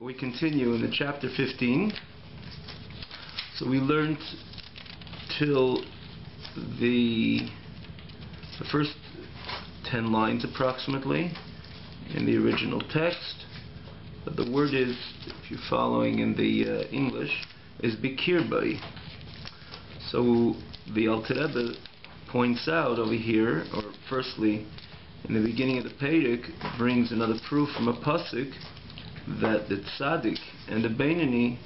We continue in the chapter 15. So we learned till the first 10 lines approximately in the original text. But the word is, if you're following in the English, is bikirbai. So the Alter Rebbe points out over here, or firstly, in the beginning of the Perek, brings another proof from a pasuk that the tzaddik and the beinoni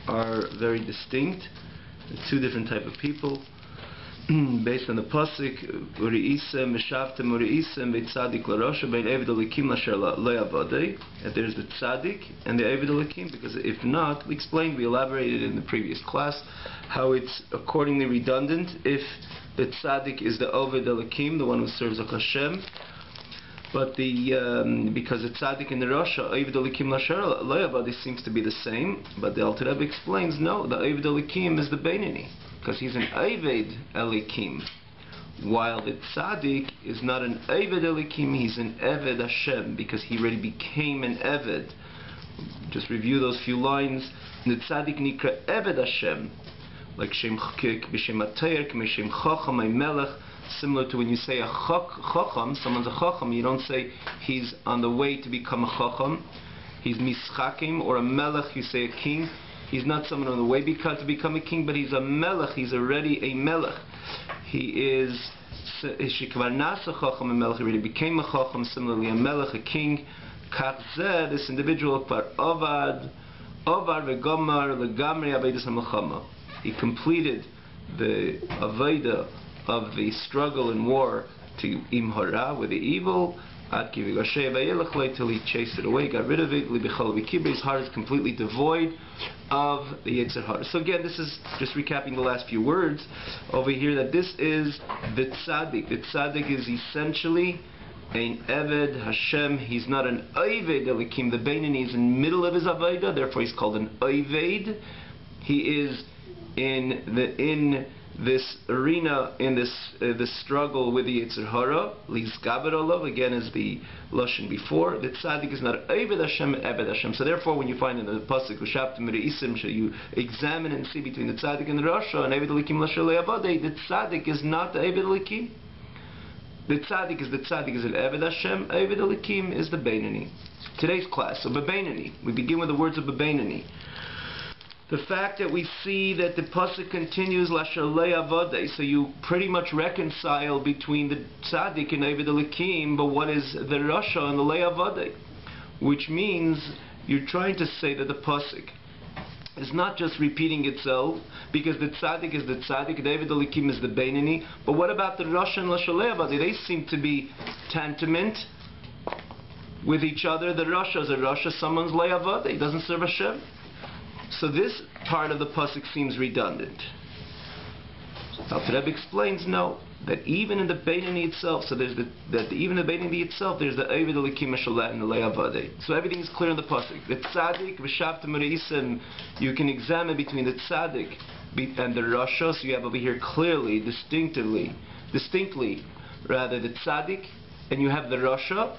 are very distinct. They're two different type of people. Based on the pasuk, uriisem mishavtem uriisem beitzadik larosha bein eved elikim lasher le'avadei. That there's the tzaddik and the eved elikim, because if not, we explained, we elaborated in the previous class how it's accordingly redundant if the tzaddik is the oved elikim, the one who serves Hashem. But because the tzaddik and the rasha, Eved Elikim Lasher Loyavadi, seems to be the same. But the Alter Rebbe explains, no, the Eved Elikim is the beinoni, because he's an Eved Elikim, while the tzaddik is not an Eved Elikim, he's an Eved Hashem, because he already became an Eved. Just review those few lines. The tzaddik nikra Eved Hashem, like Shem Chakik, B'Shem Atayr, K'Meshem Chacham, Melech. Similar to when you say a chacham, someone's a chacham, you don't say he's on the way to become a chacham. He's mischakim, or a melech, you say a king. He's not someone on the way to become a king, but he's a melech, he's already a melech. He is shekvar nasa chacham, a melech, he already became a chacham. Similarly, a melech, a king. Kach this individual, par ovar v'gomar legamri avedus hamachama. He completed the aveda of the struggle and war to imhara with the evil, till he chased it away, got rid of it. His heart is completely devoid of the Yetzer Hara. So again, this is just recapping the last few words over here, that this is the tzaddik. The tzaddik is essentially an Eved Hashem. He's not an Oved Elikim. The beinoni is in the middle of his Aveda, therefore he's called an Oved. He is in this arena, in this struggle with the Yetzer Hara, Lizgaber Olav, again as the Lashon before. The tzaddik is not Eved Hashem, Eved Hashem. So therefore, when you find in the pasuk V'shaptem Reisim, you examine and see between the tzaddik and the rasha, and Eved Elikim Lasher Le'avadei, the tzaddik is not the Eved Elikim. The tzaddik is an Eved Hashem. Eved Elikim is the beinoni. Today's class, so beinoni. We begin with the words of beinoni. The fact that we see that the pasuk continues Lasher Le'avadei, so you pretty much reconcile between the tzaddik and Eved Elikim, but what is the rasha and the Le'avadei? Which means you're trying to say that the pasuk is not just repeating itself, because the tzaddik is the tzaddik, the Eved Elikim is the beinoni, but what about the rasha and Lasher Le'avadei? They seem to be tantamount with each other. The rasha is a rasha, someone's Le'avadei, doesn't serve Hashem. So this part of the pasuk seems redundant. Alter Rebbe explains, no, that even in the beinoni itself, so there's even the beinoni itself, there's the Eved Elikim and the Le'avadei. So everything is clear in the pasuk. The tzaddik v'shavtem reisim, you can examine between the tzaddik and the rasha. So you have over here clearly, distinctly, the tzaddik, and you have the rasha.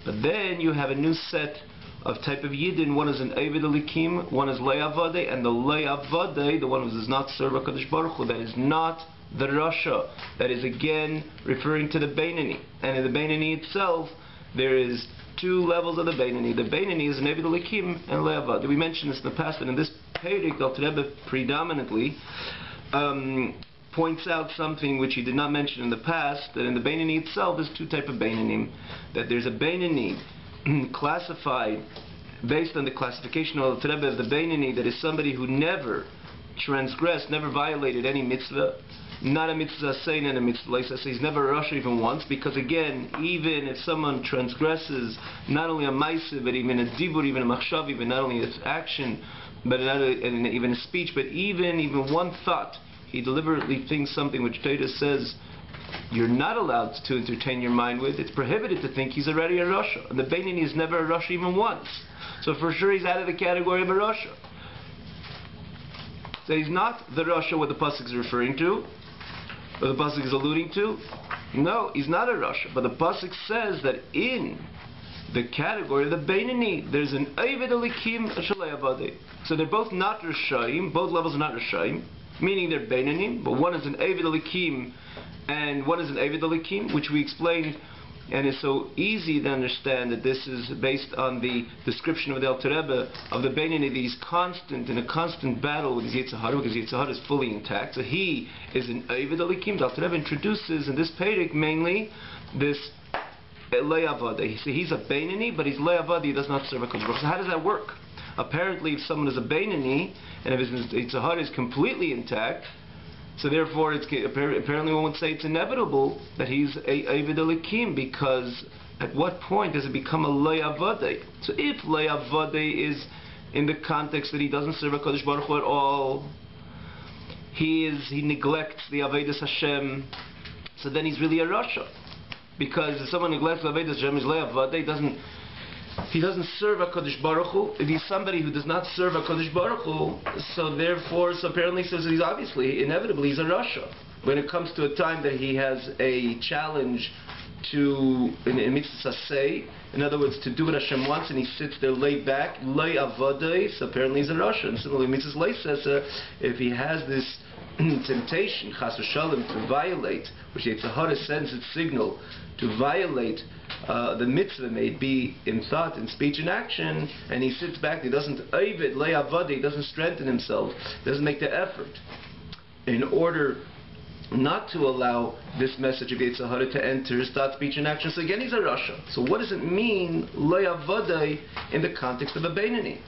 But then you have a new set of type of Yidden. One is an Eved Elikim, one is Le'avadei, and the Le'avadei, the one who does not serve HaKadosh Baruch Hu, that is not the rasha. That is again referring to the beinoni. And in the beinoni itself, there is two levels of the beinoni. The beinoni is an Eved Elikim and Le'avadei. We mentioned this in the past, and in this Perek, the Alter Rebbe predominantly points out something which he did not mention in the past, that in the beinoni itself, there's two types of beinonim. That there's a beinoni classified based on the classification of the Rebbe of the beinoni, that is somebody who never transgressed, never violated any mitzvah, not a mitzvah saying and a mitzvah like say, he's never a rasha even once, because again, even if someone transgresses not only a ma'aseh, but even a dibur, even a machshav, even not only his action, but even a speech, but even one thought, he deliberately thinks something which Torah says you're not allowed to entertain your mind with. It's prohibited to think he's already a rasha. And the beinoni is never a rasha even once. So for sure he's out of the category of a rasha. So he's not the rasha what the pasuk is referring to, or the pasuk is alluding to. No, he's not a rasha. But the pasuk says that in the category of the Beinani. There's an Oved Elikim, a Shalei Avadei. So they're both not Rishayim, both levels are not Rishayim, meaning they're Beinanim, but one is an Oved Elikim and one is an Oved Elikim, which we explained. And it's so easy to understand that this is based on the description of the Alter Rebbe of the Beinani, that he's constant, in a constant battle with his Yetzer Hara, because Yetzer Hara is fully intact. So he is an Oved Elikim. The Alter Rebbe introduces in this Perek mainly this Le'avadeh. So he's a Beinani, but he's Le'avadeh, he does not serve a Kodesh Baruch. So how does that work? Apparently, if someone is a Beinani, and if his Yetzer Hara is completely intact, so therefore, apparently one would say it's inevitable that he's a Oved Elikim, because at what point does it become a Le'avadeh? So if Le'avadeh is in the context that he doesn't serve a Kodesh Baruch Hu at all, he neglects the Avodas Hashem, so then he's really a Rasha. Because if someone neglects the Avodas Hashem, is Le'avadeh, he doesn't serve a Kodesh Baruch Hu. If he's somebody who does not serve a Kodesh Baruch Hu, so therefore, apparently says that he's obviously, inevitably, he's a Rasha. When it comes to a time that he has a challenge to, in mitzvah saseh, in other words, to do what Hashem wants, and he sits there laid back, Le'avadeh, so apparently he's a Rasha. And similarly, mitzvah leisasa, if he has this temptation, chas v'shalom, to violate, which Yetzer Hara sends its signal, to violate the mitzvah, may it be in thought, in speech, and action, and he sits back, he doesn't Oved Le'avadeh, he doesn't strengthen himself, doesn't make the effort in order not to allow this message of Yetzer Hara to enter his thought, speech, and action. So again, he's a Rasha. So what does it mean, Le'avadeh, in the context of a Beinani?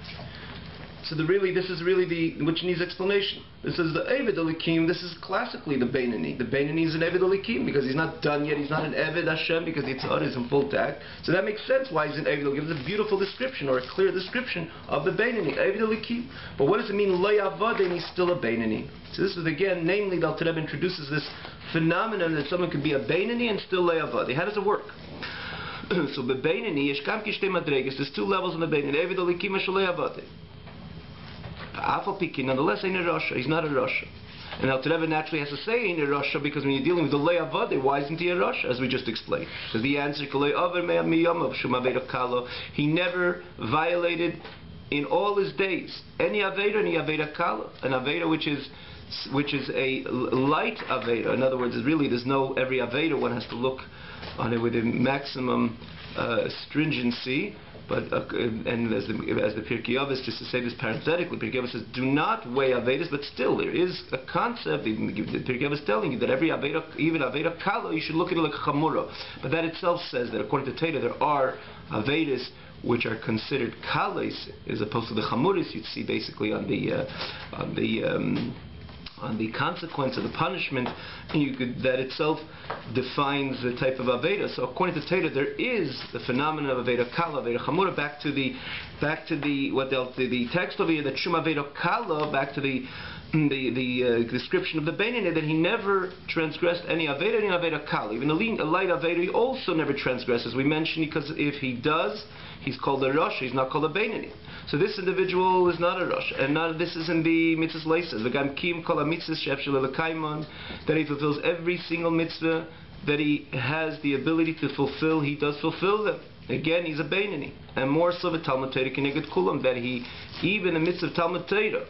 So this is really which needs explanation. This is the Oved Elikim. This is classically the Beinani. The Beinani is an Oved Elikim because he's not done yet. He's not an Oved Hashem because Yetzer Hara is in full tact. So that makes sense why he's an Oved Elikim. It's a beautiful description, or a clear description of the Beinani, Oved Elikim. But what does it mean, Le'avadeh, and he's still a Beinani? So this is again, namely, the Alter Rebbe introduces this phenomenon that someone can be a Beinani and still Le'avadeh. How does it work? So the Beinani, Yeshkam Kishtei Madreges. There's two levels in the Beinani, Oved Elikim and Le'avadeh. Nonetheless, ain't a Rasha. He's not a Rasha. And Alter Rebbe naturally has to say ain't a Rasha, because when you're dealing with the Le'avadeh, why isn't he a Rasha? As we just explained. So the answer, he never violated in all his days any Aveda Kala, an Aveda which is a light Aveda. In other words, there's no every Aveda one has to look on it with a maximum stringency. But and as the Pirkei Avos, just to say this parenthetically, Pirkei Avos says, do not weigh Avedas, but still there is a concept. The Pirkei Avos is telling you that every Aveda, even Aveda Kala, you should look at it like Chamura. But that itself says that according to Teda, there are Avedas which are considered Kalas, as opposed to the Chamuras you'd see basically on the consequence of the punishment, that itself defines the type of Aveda. So according to Teda, there is the phenomenon of Aveda Kala, Aveda Chamura, back to the text over here, that Shum Aveda Kala, back to the description of the Beinani, that he never transgressed any Aveda Kala. Even a light Aveda, he also never transgresses. We mentioned, because if he does, he's called a Rasha, he's not called a Beinani. So this individual is not a Rasha, and this is in the mitzvahs leisas. V'gam kim kol ha-mitzvahs she'efshel l'kaimon, that he fulfills every single mitzvah that he has the ability to fulfill, he does fulfill them. Again, he's a Beinani. And more so with Talmud Torah keneged kulam, that he, even in the midst of Talmud Torah,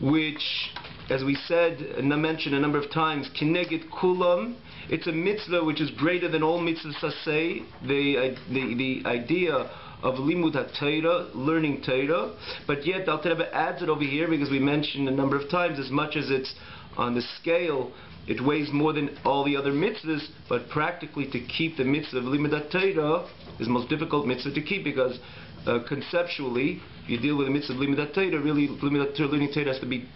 which, as we said and mentioned a number of times, keneged kulam, it's a mitzvah which is greater than all mitzvahs saseh, the idea of limud ha-Torah, learning Torah, but yet the Alter Rebbe adds it over here, because we mentioned a number of times, as much as it's on the scale, it weighs more than all the other mitzvahs, but practically to keep the mitzvah of limud ha-Torah is the most difficult mitzvah to keep, because conceptually, if you deal with the mitzvah of limud ha-Torah, really limud ha-Torah, learning Torah has to be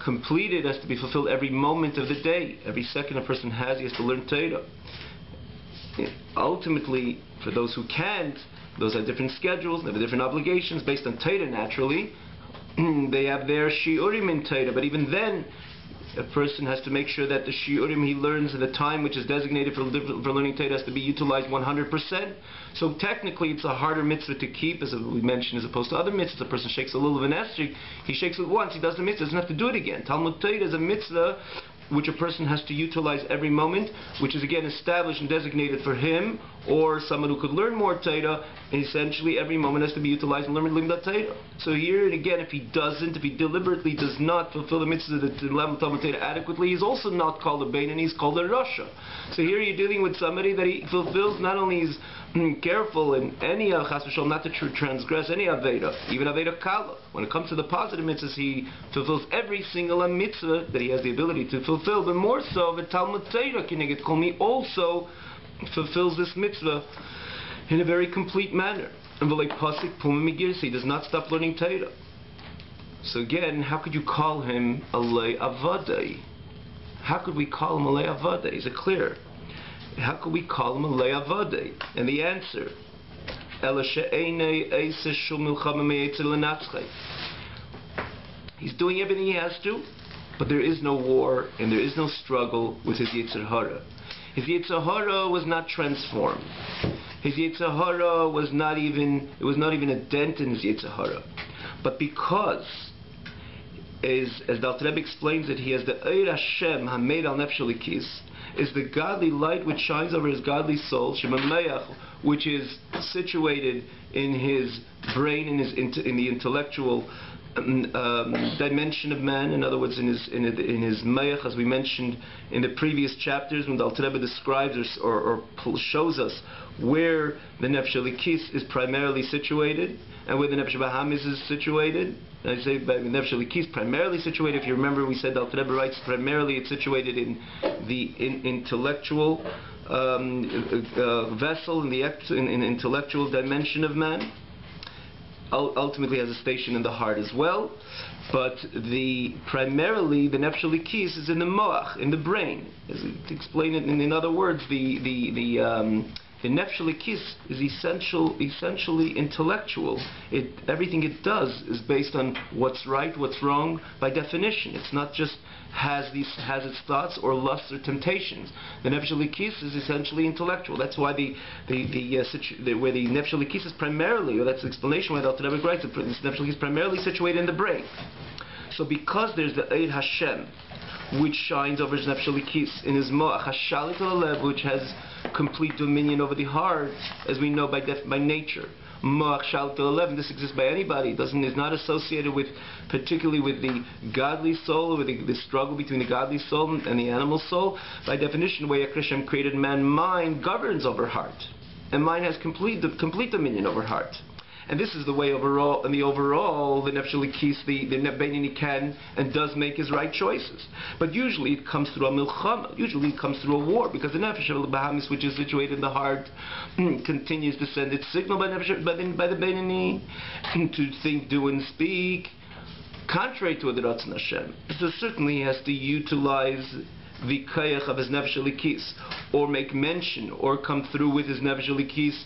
completed, has to be fulfilled every moment of the day. Every second a person has, he has to learn Torah. Ultimately, for those who can't, those have different schedules, they have different obligations based on Torah naturally. They have their shiurim in Torah, but even then, a person has to make sure that the shiurim he learns in the time which is designated for learning Torah has to be utilized 100%. So technically, it's a harder mitzvah to keep, as we mentioned, as opposed to other mitzvahs. A person shakes a little of an esrog, he shakes it once, he does the mitzvah, doesn't have to do it again. Talmud Torah is a mitzvah which a person has to utilize every moment, which is again established and designated for him or someone who could learn more Torah, essentially every moment has to be utilized in learning that Torah. So here and again, if he deliberately does not fulfill the mitzvah to learn Talmud Torah adequately, he's also not called a Beinoni, he's called a Rasha. So here you're dealing with somebody that he fulfills, not only is careful in any chas v'shalom not to transgress any Aveda, even Aveda Kala. When it comes to the positive mitzvahs, he fulfills every single mitzvah that he has the ability to fulfill, but more so, the Talmud Torah Kineged Kolmi also fulfills this mitzvah in a very complete manner. And he does not stop learning Torah. So again, how could you call him a lei avadai? How could we call him a lei avadai? Is it clear? How could we call him a lei avadai? And the answer, he's doing everything he has to, but there is no war and there is no struggle with his Yetzer Hara. His Yetzer Hara was not transformed. His Yetzer Hara was not even a dent in his Yetzer Hara. But because, as the Alter Rebbe explains it, he has the Eir Hashem Hameid Al Nefesh Elikis, is the godly light which shines over his godly soul, Shimon Aisenbach, which is situated in his brain, in the intellectual dimension of man. In other words, in his mayach, as we mentioned in the previous chapters, when the Alter Rebbe describes or shows us where the Nefesh Elikis is primarily situated and where the Nefesh Bahamis is situated. I say by the Nefesh Elikis primarily situated. If you remember, we said the Alter Rebbe writes primarily it's situated in the intellectual vessel, in the intellectual dimension of man. Ultimately has a station in the heart as well, but primarily the Nefesh Elikis is in the moach, in the brain. To explain it in other words, the Nefesh Elikis is essentially intellectual. Everything it does is based on what's right, what's wrong, by definition. It's not just has its thoughts or lusts or temptations. The Nefesh Elikis is essentially intellectual. That's why where the Nefesh Elikis is primarily, or that's the explanation why the Alter Rebbe writes, the Nefesh Elikis is primarily situated in the brain. So because there's the Eir Hashem, which shines over his Nefesh Elikis in his Moach, Hashalit Alev, which has complete dominion over the heart, as we know by nature. Moach Shalit Alev, this exists by anybody. Is not associated particularly with the godly soul, with the struggle between the godly soul and the animal soul. By definition, the way Hashem created man, mind governs over heart, and mind has complete dominion over heart. And this is the way overall, the Nefesh Elikis, the Beinoni can and does make his right choices. But usually it comes through a milchama, usually it comes through a war, because the Nefesh Bahamis, which is situated in the heart, continues to send its signal by the Beinoni to think, do, and speak, contrary to the Ratzon Hashem. So certainly he has to utilize the kayach of his Nefesh Elikis, or make mention, or come through with his Nefesh Elikis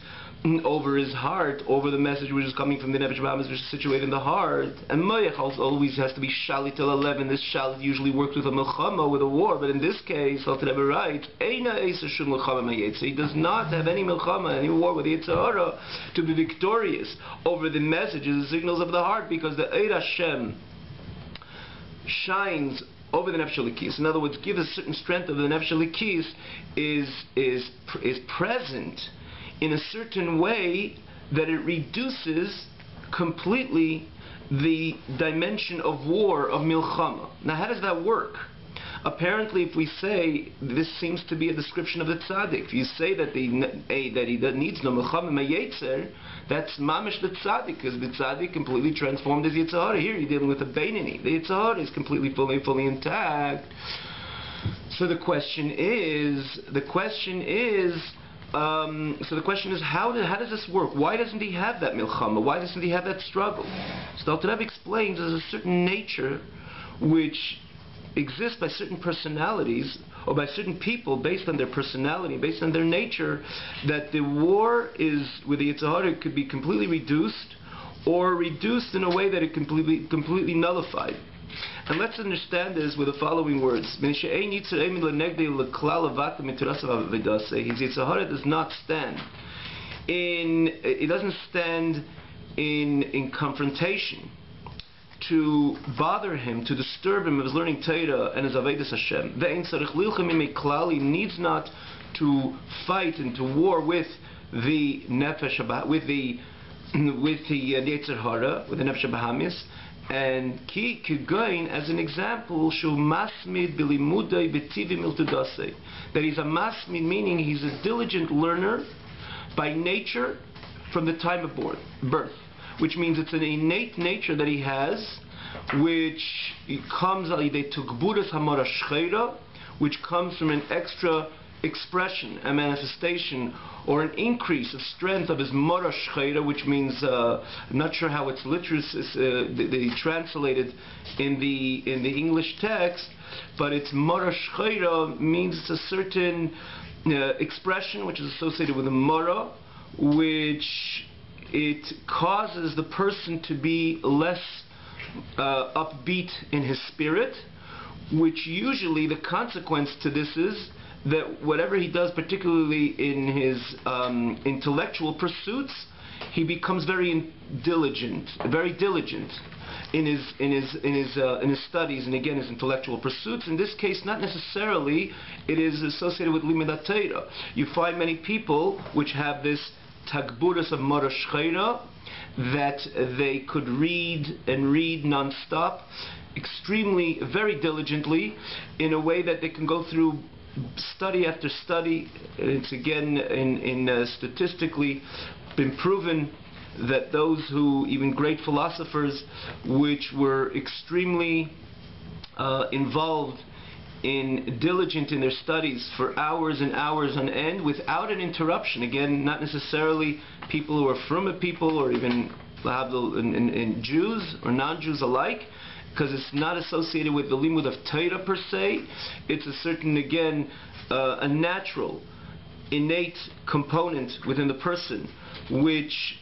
over his heart, over the message which is coming from the Nefesh Bahamis, which is situated in the heart. And Mayach always has to be Shalit El 11. This Shalit usually works with a Milchama, with a war, but in this case, Alter Rebbe writes, Eina Eisa Shum Milchama Mayetze. He does not have any Milchama, any war with the Yetzer Hara to be victorious over the messages, the signals of the heart, because the Eir Hashem shines over the Nefesh Elikis. In other words, give a certain strength of the Nefesh Elikis is present in a certain way that it reduces completely the dimension of war, of milchama. Now, how does that work? Apparently, if we say this seems to be a description of the tzaddik, if you say that he needs no milchama mayetzer, that's mamish the tzaddik, because the tzaddik completely transformed his Yetzer Hara. Here you're dealing with a Beinoni. The Yetzer Hara is completely, fully intact. So the question is, how does this work? Why doesn't he have that milchama? Why doesn't he have that struggle? So the Alter Rebbe explains there's a certain nature which exists by certain personalities, or by certain people, based on their personality, based on their nature, that the war is with the Yetzer Hara could be completely reduced, or reduced in a way that it completely nullified. And let's understand this with the following words. His Yetzer Hara does not stand it doesn't stand in confrontation to bother him, to disturb him of his learning Torah and his Avodas Hashem. He needs not to fight and to war with the Nefesh, with the Yetzer Hara, with the Nefesh Bahamis. And ki kigoin, as an example, shu masmid bilimudei betivim iltudase, that he's a masmid, meaning he's a diligent learner by nature from the time of birth, which means it's an innate nature that he has, which comes which comes from an extra expression, a manifestation, or an increase of strength of his mora shcheira, which means I'm not sure how it's literally translated in the English text, but it's mora shcheira means it's a certain expression which is associated with a mora, which it causes the person to be less upbeat in his spirit, which usually the consequence to this is that whatever he does, particularly in his intellectual pursuits, he becomes very diligent in his studies, and again his intellectual pursuits. In this case, not necessarily it is associated with limudat Torah. You find many people which have this tagburas of mora shcheira, that they could read and read non-stop, extremely, very diligently, in a way that they can go through study after study. It's again statistically been proven that those who, even great philosophers, which were extremely involved in diligent in their studies for hours and hours on end without an interruption, again not necessarily people who are from people or even in Jews or non-Jews alike, because it's not associated with the limud of Torah per se. It's a certain, again, a natural, innate component within the person which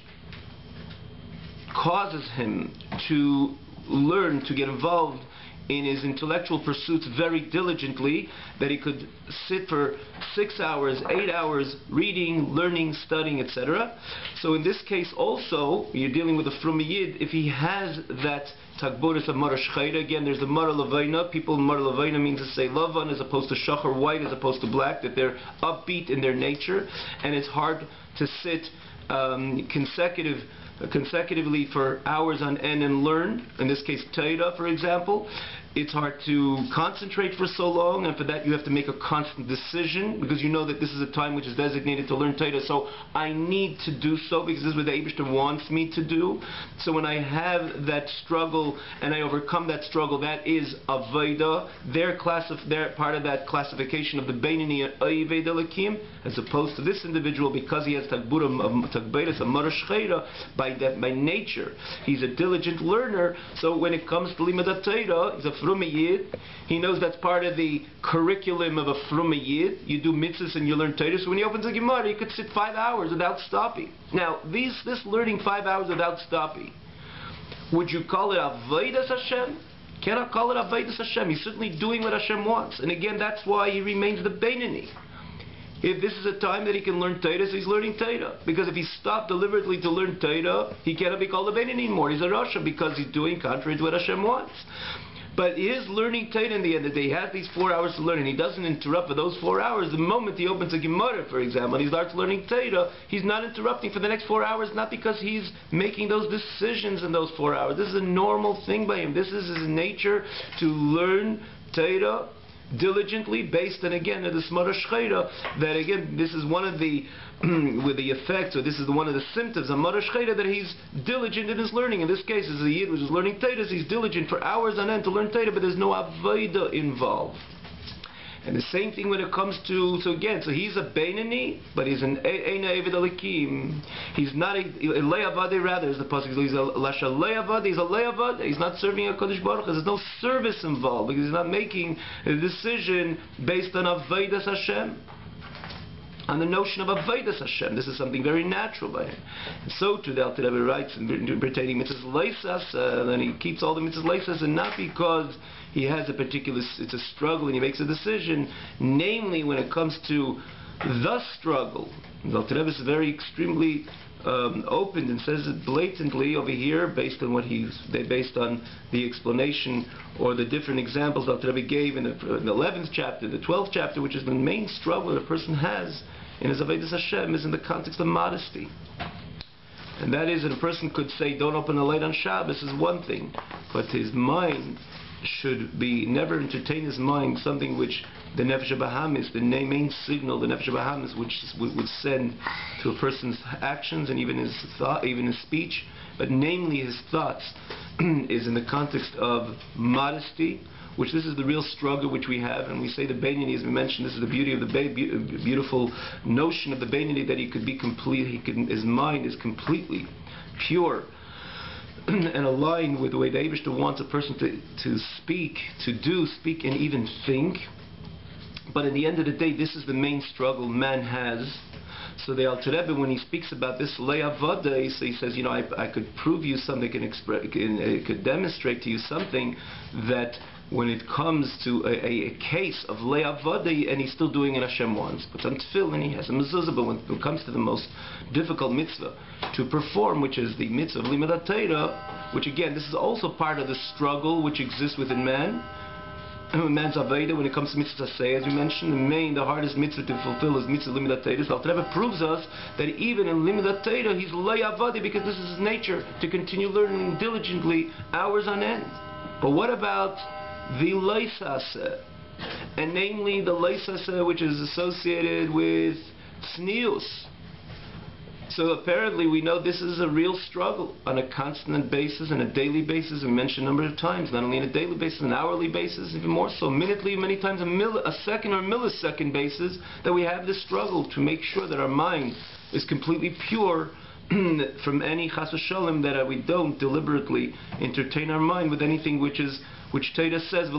causes him to learn, to get involved in his intellectual pursuits very diligently, that he could sit for 6 hours, 8 hours, reading, learning, studying, etc. So in this case also, you're dealing with a Frum Yid, if he has that Tagboris of Mara Shcheira, again there's the Mara Lavaina, people in Mara Lavaina means to say Lavan as opposed to Shachar, white as opposed to black, that they're upbeat in their nature, and it's hard to sit consecutively for hours on end and learn, in this case Torah for example. It's hard to concentrate for so long, and for that you have to make a constant decision, because you know that this is a time which is designated to learn Torah, so I need to do so because this is what the Eibishter wants me to do. So when I have that struggle and I overcome that struggle, that is Avodah. They're part of that classification of the Beinani and Oyevei Delakim, as opposed to this individual, because he has Tagberes of Mara Shcheira, by nature he's a diligent learner. So when it comes to Limudat Torah, he's a Frum Yid. He knows that's part of the curriculum of a Frum Yid. You do mitzvahs and you learn Torah. So when he opens a Gemara, he could sit 5 hours without stopping. Now, this learning 5 hours without stopping, would you call it Avodas Hashem? Cannot call it Avodas Hashem. He's certainly doing what Hashem wants. And again, that's why he remains the Beinani. If this is a time that he can learn Torah, so he's learning Torah. Because if he stopped deliberately to learn Torah, he cannot be called a Beinani anymore. He's a Rasha, because he's doing contrary to what Hashem wants. But he is learning Torah in the end of the day. He has these 4 hours to learn, and he doesn't interrupt for those 4 hours. The moment he opens a Gemara, for example, and he starts learning Torah, he's not interrupting for the next 4 hours, not because he's making those decisions in those 4 hours. This is a normal thing by him. This is his nature, to learn Torah diligently, based on, again, this Mara Shcheira, that again, this is one of the with the effects, or this is one of the symptoms of Mara Shcheira, that he's diligent in his learning. In this case, as a Yid which is learning Torah, he's diligent for hours on end to learn Torah, but there's no Avodah involved. And the same thing when it comes to, so he's a Beinani, but he's an Eina Eved Elikim. He's not a Le'avade, rather, as the Pasuk says, he's a Lasha Le'avade, he's a Le'avade. He's not serving a Kodesh Baruch. There's no service involved, because he's not making a decision based on Avodas Hashem, on the notion of Avodas Hashem. This is something very natural by him. And so too, the Alter Rebbe writes in pertaining mitzvahs leisas, and he keeps all the mitzvahs leisas, and not because he has a particular, it's a struggle and he makes a decision, namely when it comes to the struggle. The Alter Rebbe is very extremely opened and says it blatantly over here, based on based on the explanation or the different examples that Rabbi gave in the 11th chapter, the 12th chapter, which is the main struggle a person has in his avodas Hashem, is in the context of modesty. And that is that a person could say, don't open the light on Shabbos, is one thing, but his mind should be never entertain his mind something which the Nefesh HaBahamis, the main signal, the Nefesh HaBahamis, which would send to a person's actions and even his thought, even his speech, but namely his thoughts, is in the context of modesty, which this is the real struggle which we have. And we say the Beinoni, as we mentioned, this is the beauty of the beautiful notion of the Beinoni, that he could be complete, his mind is completely pure and aligned with the way the Eibishter wants a person to speak, speak and even think. But at the end of the day, this is the main struggle man has. So the Alter Rebbe, when he speaks about this le'avada, he says, I could prove you something, could demonstrate to you something, that when it comes to a case of le'avada, and he's still doing it Hashem wants, puts on tefillin, and he has a mezuzah, but when it comes to the most difficult mitzvah to perform, which is the mitzvah of limud Torah, which again, this is also part of the struggle which exists within man. Man's avodah, when it comes to mitzvah say, as we mentioned, the hardest mitzvah to fulfill is mitzvah limud Torah. So Alter Rebbe proves us that even in limud Torah, he's le'avada, because this is his nature, to continue learning diligently hours on end. But what about the leisaseh, and namely the leisaseh which is associated with tznius? So apparently we know this is a real struggle on a constant basis and a daily basis. We mentioned a number of times, not only on a daily basis, an hourly basis, even more so, minutely, many times a second or millisecond basis, that we have this struggle to make sure that our mind is completely pure from any chas v'sholem, that we don't deliberately entertain our mind with anything which Torah says, so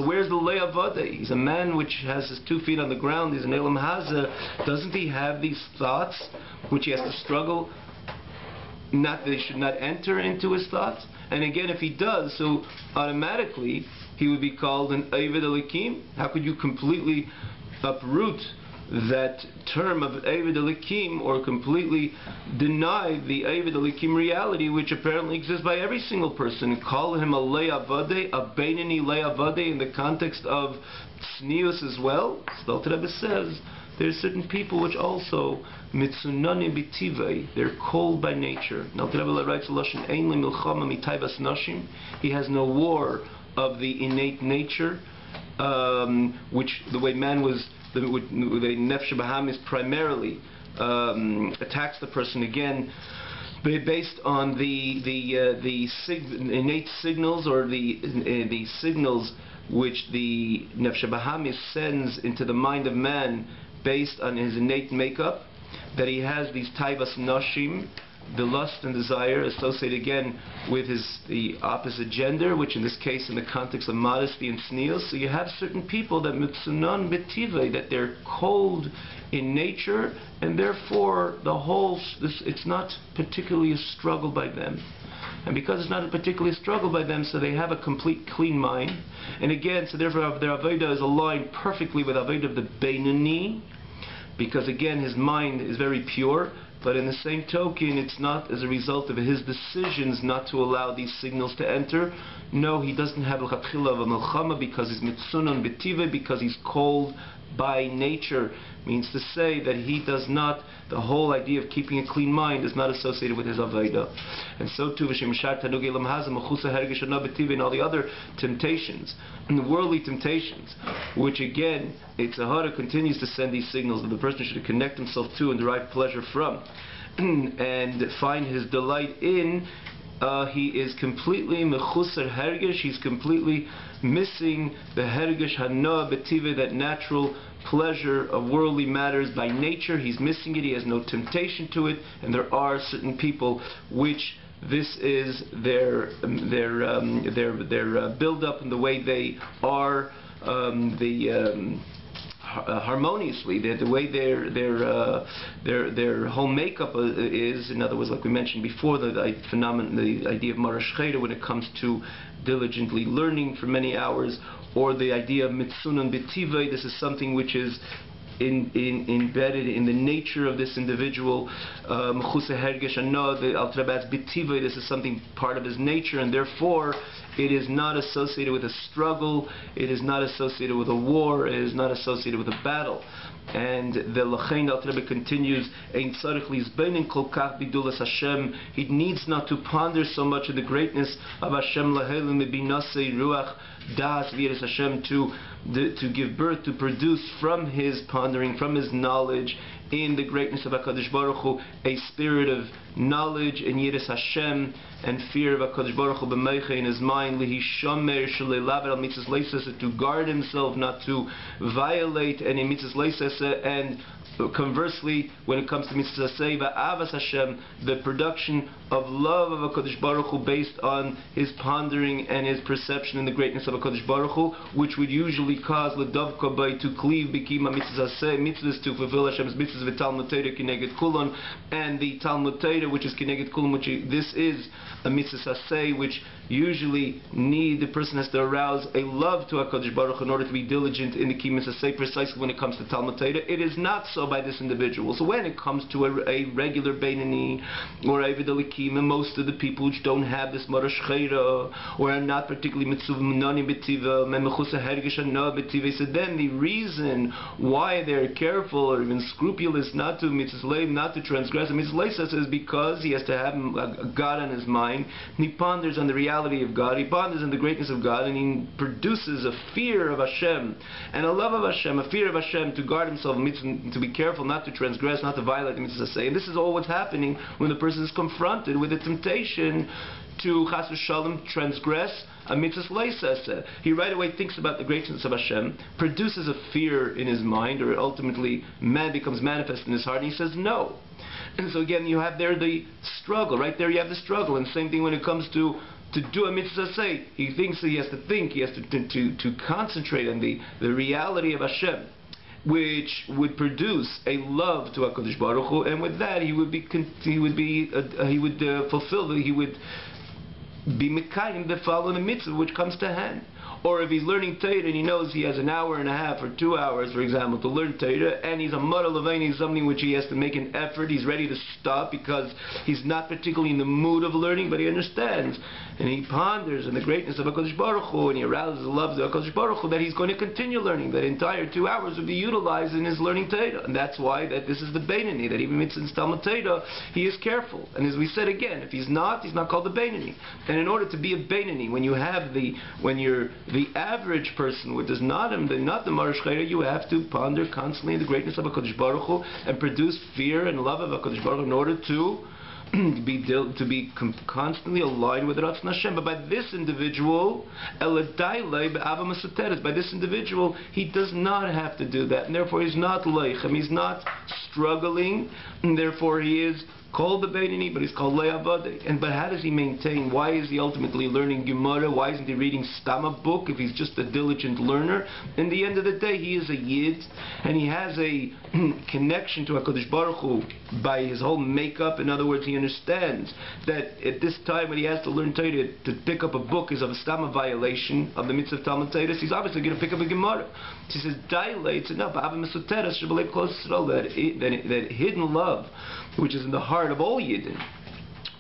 where's the le'avada? He's a man which has his 2 feet on the ground, he's an elam hazeh. Doesn't he have these thoughts which he has to struggle, they should not enter into his thoughts? And again, if he does, so automatically he would be called an Eved Elikim. How could you completely uproot that term of Eved Elikim, or completely deny the Eved Elikim reality which apparently exists by every single person, and call him a le'avade, a Beinoni le'avade, in the context of tznius as well? So the Alter Rebbe says there's certain people which also mitzunani b'tivei, they're cold by nature. Now the Alter Rebbe writes a lashon, ein li milchama mitayvas nashim, he has no war of the innate nature, which the way man was, the Nefesh HaBahamis primarily attacks the person, again based on the innate signals, or the signals which the Nefesh HaBahamis sends into the mind of man based on his innate makeup, that he has these taivas nashim, the lust and desire associated again with the opposite gender, which in this case in the context of modesty and tznius. So you have certain people that mitzunan b'tivei, that they're cold in nature, and therefore it's not particularly a struggle by them. And because it's not a particularly struggle by them, so they have a complete clean mind. And again, so therefore their avodah is aligned perfectly with avodah of the Beinoni, because again his mind is very pure. But in the same token, it's not as a result of his decisions not to allow these signals to enter. No, he doesn't have l'chatchila of a milchama, because he's mitzunan b'tivei, because he's cold by nature. Means to say that he does not, the whole idea of keeping a clean mind is not associated with his avodah. And so too, and all the other temptations, and the worldly temptations, which again, it's Aharon continues to send these signals that the person should connect himself to and derive pleasure from, and find his delight in. He is completely mechusar hergish. He's completely missing the hergish hana b'tivei, that natural pleasure of worldly matters by nature. He's missing it. He has no temptation to it. And there are certain people which this is their build-up and the way they are, harmoniously, the way their whole makeup is. In other words, like we mentioned before, the phenomenon, the idea of marash chayda, when it comes to diligently learning for many hours, or the idea of mitzunan b'tivei. This is something which is embedded in the nature of this individual. This is something part of his nature, and therefore it is not associated with a struggle, it is not associated with a war, it is not associated with a battle. And the Lachain Al Rebbe continues, Ein tzarich lizbeinen kol kach bidulas Hashem. He needs not to ponder so much of the greatness of Hashem, lahelim mebinasei ruach das v'yiras Hashem, to give birth, to produce from his pondering, from his knowledge, in the greatness of HaKadosh Baruch Hu, a spirit of knowledge and Yiras Hashem and fear of HaKadosh Baruch Hu b'meicha in his mind, lihishomer shleilav al mitzvahs leisasa, to guard himself, not to violate any mitzvahs leisasa, and conversely, when it comes to mitzvahs avas Hashem, the production of love of HaKadosh Baruch Hu based on his pondering and his perception in the greatness of HaKadosh Baruch Hu, which would usually cause ledavka by to cleave bikima mitzvahs to fulfill Hashem's mitzvahs v'talmud Torah kineged kulon, and the Talmud Torah, which is kineged kulon, this is a mitzvah saseh, which usually the person has to arouse a love to HaKadosh Baruch Hu in order to be diligent in the kiyum saseh, precisely when it comes to Talmud Torah. It is not so by this individual. So when it comes to a regular beinani or a vidalikim, most of the people which don't have this marash chayra or are not particularly mitzuvnani b'tiva memechusa hergish ana b'tiva, so then the reason why they're careful or even scrupulous not to mitzvah, not to transgress a mitzvah is because he has to have God on his mind. And he ponders on the reality of God, he ponders on the greatness of God, and he produces a fear of Hashem and a love of Hashem, a fear of Hashem, to guard himself, to be careful not to transgress, not to violate the mitzvah say. And this is all what's happening when the person is confronted with the temptation to chas v'shalom transgress a mitzvah leisasa. He right away thinks about the greatness of Hashem, produces a fear in his mind, or ultimately becomes manifest in his heart, and he says no. And so again, you have there the struggle. Right there you have the struggle. And same thing when it comes to do a mitzvah say. He thinks that he has to concentrate on the reality of Hashem, which would produce a love to HaKadosh Baruch Hu, and with that he would be mekayim the following mitzvah which comes to hand. Or if he's learning Torah and he knows he has an hour and a half or 2 hours, for example, to learn Torah, and he's a Mara Levaini, something which he has to make an effort, he's ready to stop because he's not particularly in the mood of learning, but he understands, and he ponders on the greatness of HaKadosh Baruch Hu, and he arouses the love of HaKadosh Baruch Hu, that he's going to continue learning, that entire 2 hours would be utilized in his learning Torah. And that's why that this is the Beinani, that even mitzvah in Talmud Torah, he is careful. And as we said again, if he's not called the Beinani. And in order to be a Beinani, when you're the average person, which is not the Marash Chayra, you have to ponder constantly the greatness of HaKadosh Baruch Hu and produce fear and love of HaKadosh Baruch Hu in order to be constantly aligned with Ratzon Hashem. But by this individual, he does not have to do that, and therefore he's not leichem, he's not struggling, and therefore he is called the Beinani, but he's called Le'avadeh. But how does he maintain? Why is he ultimately learning Gemara? Why isn't he reading Stama book if he's just a diligent learner? In the end of the day, he is a Yid, and he has a connection to HaKadosh Baruch Hu by his whole makeup. In other words, he understands that at this time when he has to learn Torah, to pick up a book is of a Stama violation of the mitzvah of Talmud Torah. So he's obviously going to pick up a Gemara. He says, it's enough. That hidden love, which is in the heart of all Yidden,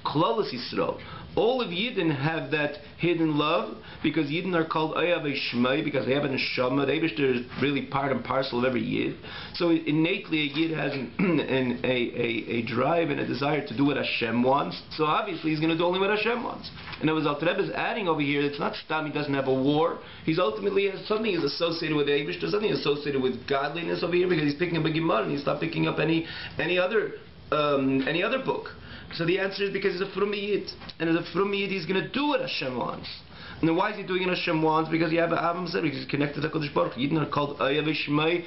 Klalas Yisrael. All of Yidden have that hidden love, because Yidden are called Ayav Shmei, because they have a neshama. The Eibishter is really part and parcel of every Yid. So innately a Yid has a drive and a desire to do what Hashem wants. So obviously he's going to do only what Hashem wants. And as Alter Rebbe is adding over here, it's not stam, he doesn't have a war. He's ultimately has something is associated with the Eibishter, something associated with godliness over here, because he's picking up a Gemara and he's not picking up any other book. So the answer is because he's a Frum Yid. And as a Frum Yid, he's going to do what Hashem wants. And then why is he doing what Hashem wants? Because you have Avraham said, because he's connected to HaKadosh Baruch Hu. Yidden are called Ayav Shmei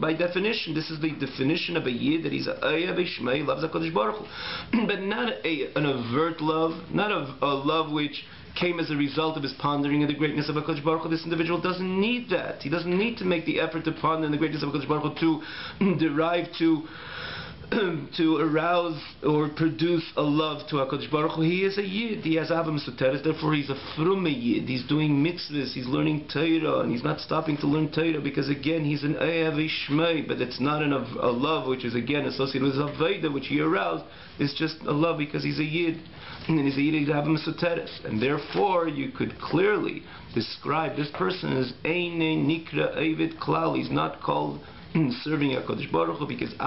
by definition. This is the definition of a Yid, that he's a Ayav Shmei, loves HaKadosh Baruch Hu. But not an overt love, not a love which came as a result of his pondering of the greatness of HaKadosh Baruch Hu. This individual doesn't need that. He doesn't need to make the effort to ponder in the greatness of HaKadosh Baruch Hu to derive to to arouse or produce a love to HaKadosh Baruch Hu. He is a Yid. He has Avim Soteres. Therefore, he's a Frume Yid. He's doing mitzvahs. He's learning Torah, and he's not stopping to learn Torah because, again, he's an Eyav Ishmei, but it's not a love which is, again, associated with Aveda, which he aroused. It's just a love because he's a Yid. And he's a Yid, he's Avim Soteres. And therefore, you could clearly describe this person as Eine Nikra Eivid Klal. He's not called serving HaKadosh Baruch Hu because the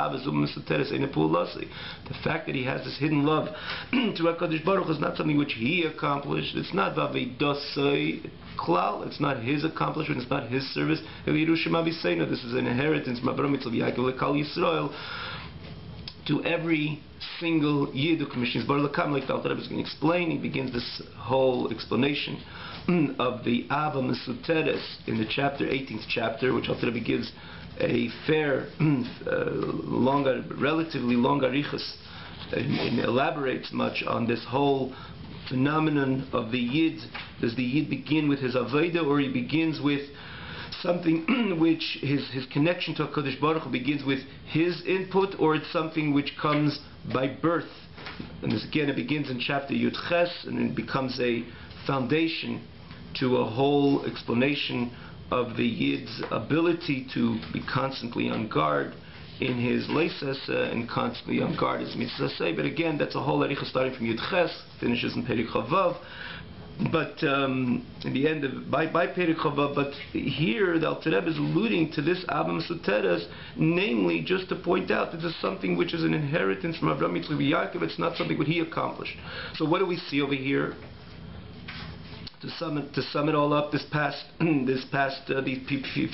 fact that he has this hidden love to HaKadosh Baruch Hu is not something which he accomplished. It's not Vaveidasai Klal. It's not his accomplishment. It's not his service. This is an inheritance to every single Yid who commissions Bar Lakam, like the Alter Rebbe is going to explain. He begins this whole explanation of the Ava Mesuteres in the chapter, 18th chapter, which Alter Rebbe gives a fair, relatively long arichas, and elaborates much on this whole phenomenon of the Yid. Does the Yid begin with his Aveda, or he begins with something which his connection to HaKadosh Baruch Hu begins with his input, or it's something which comes by birth? And this again, it begins in chapter Yud Ches, and it becomes a foundation to a whole explanation of the Yid's ability to be constantly on guard in his leises and constantly on guard as mitzvah. But again, that's a whole aricha starting from Yud Ches, finishes in Perek Chavav. But in the end of by Perek Chavav, but here the Alter Rebbe is alluding to this Avim Soteres, namely just to point out that this is something which is an inheritance from Avraham, Yitzchak, Yaakov. It's not something what he accomplished. So what do we see over here? To sum it all up, these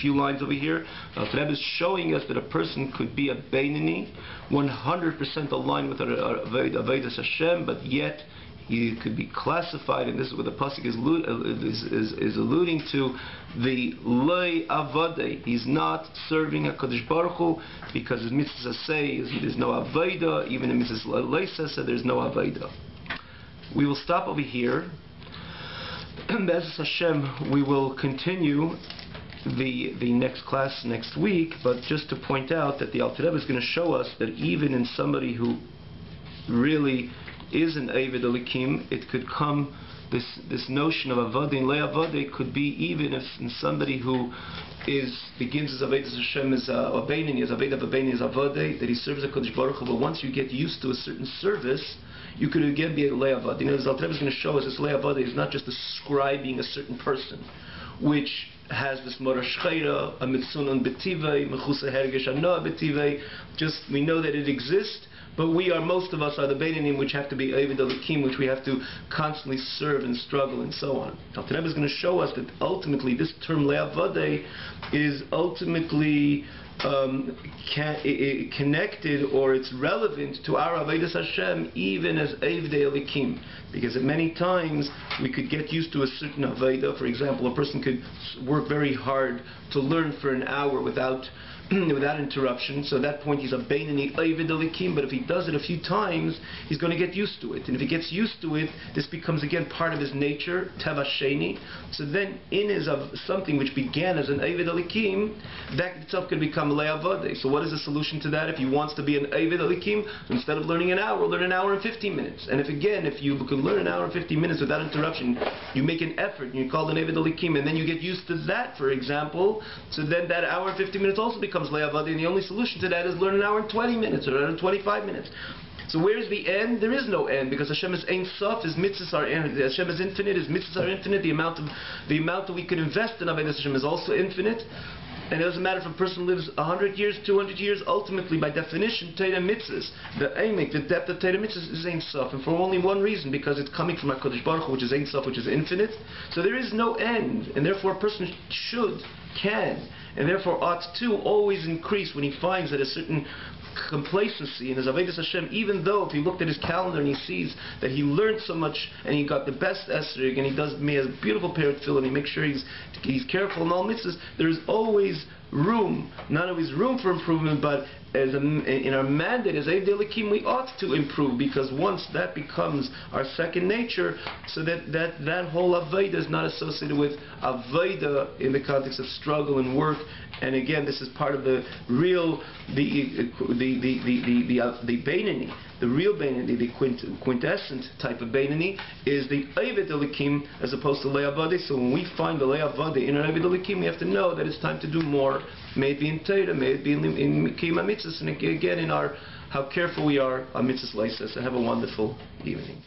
few lines over here, Alter Rebbe is showing us that a person could be a Beinani, 100% aligned with Avodas Hashem, but yet he could be classified, and this is what the pasuk is alluding to, the Loi Avadei. He's not serving HaKadosh Baruch Hu because his mitzvah say there's no Aveda, even in Mrs. Leisa there's no Aveda. We will stop over here. Be'ezus Hashem, we will continue the next class next week, but just to point out that the Alter Rebbe is going to show us that even in somebody who really is an Eved Elikim, it could come, this notion of Avadin Le'avadeh could be even if in somebody who begins as Avodas Hashem as a Beinani, as Aved of a Beinani, as Avadeh, that he serves HaKadosh Baruch Hu, but once you get used to a certain service, you could again be a Le'avad. You know, as Alter Rebbe is going to show us, this Le'avad is not just describing a certain person, which has this Morash Chayra, a Mitzunan Betivei, Mechusa Hergesh Anoah Betivei. Just, we know that it exists, but most of us are the Beinanim, which have to be Eved Elikim, which we have to constantly serve and struggle and so on. Alter Rebbe is going to show us that ultimately this term Le'avadeh is ultimately connected, or it's relevant to our Avodas Hashem even as Evdei Elikim, because at many times we could get used to a certain Aveda. For example, a person could work very hard to learn for an hour without interruption, so at that point he's a Beinani Eved Elikim, but if he does it a few times, he's going to get used to it, and if he gets used to it, this becomes again part of his nature, Teva Sheni. So then in his something which began as an Eved Elikim, that itself could become Le'avadeh. So what is the solution to that? If he wants to be an Eved Elikim, instead of learning an hour, learn an hour and 15 minutes. And if you can learn an hour and 15 minutes without interruption, you make an effort, and you call an Eved Elikim, and then you get used to that, for example, so then that hour and 15 minutes also becomes Le'avadi, and the only solution to that is learn an hour and 20 minutes or 25 minutes. So where's the end? There is no end, because Hashem is Ein Sof, His mitzvahs are Hashem is infinite, His mitzvahs are infinite. The amount that we can invest in Avodas Hashem is also infinite. And it doesn't matter if a person lives 100 years, 200 years, ultimately, by definition, Torah mitzvahs, the aimek, the depth of Torah mitzvahs is Ein Sof, and for only one reason, because it's coming from HaKadosh Baruch Hu, which is Ein Sof, which is infinite. So there is no end, and therefore a person can, and therefore ought to always increase when he finds that a certain complacency in his Avodas Hashem, even though if he looked at his calendar and he sees that he learned so much and he got the best esrog and he has a beautiful pair of tefillin and he makes sure he's careful in all mitzvahs, there is always room, not always room for improvement, but in our mandate as Eved Elikim, we ought to improve, because once that becomes our second nature, so that whole Avodah is not associated with Avodah in the context of struggle and work. And again, this is part of the real, the Beinoni, the real Beinoni, the quintessent type of Beinoni, is the Eved Elikim as opposed to Le'avadeh. So when we find the Le'avadeh in an Eved Elikim, we have to know that it's time to do more. May it be in Torah, may it be in Kiyum HaMitzvahs, and again in our how careful we are on Mitzvahs Leises. So have a wonderful evening.